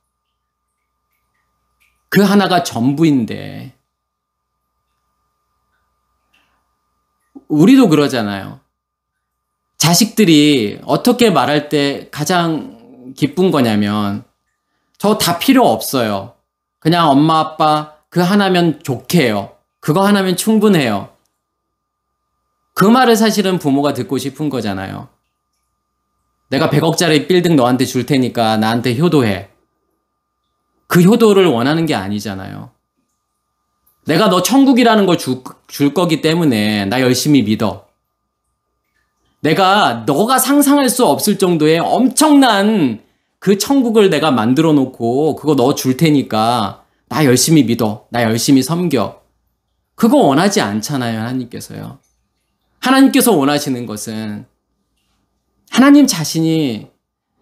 그 하나가 전부인데, 우리도 그러잖아요. 자식들이 어떻게 말할 때 가장 기쁜 거냐면, 저 다 필요 없어요. 그냥 엄마 아빠 그 하나면 좋게요. 그거 하나면 충분해요. 그 말을 사실은 부모가 듣고 싶은 거잖아요. 내가 100억짜리 빌딩 너한테 줄 테니까 나한테 효도해. 그 효도를 원하는 게 아니잖아요. 내가 너 천국이라는 걸 줄 거기 때문에 나 열심히 믿어. 너가 상상할 수 없을 정도의 엄청난 그 천국을 내가 만들어 놓고 그거 너 줄 테니까 나 열심히 믿어. 나 열심히 섬겨. 그거 원하지 않잖아요, 하나님께서요. 하나님께서 원하시는 것은 하나님 자신이,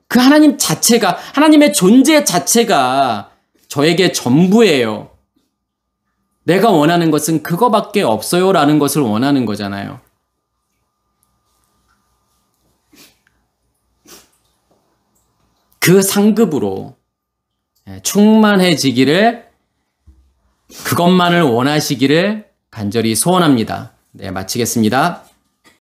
그 하나님 자체가, 하나님의 존재 자체가 저에게 전부예요. 내가 원하는 것은 그거밖에 없어요 라는 것을 원하는 거잖아요. 그 상급으로 충만해지기를, 그것만을 원하시기를 간절히 소원합니다. 네, 마치겠습니다.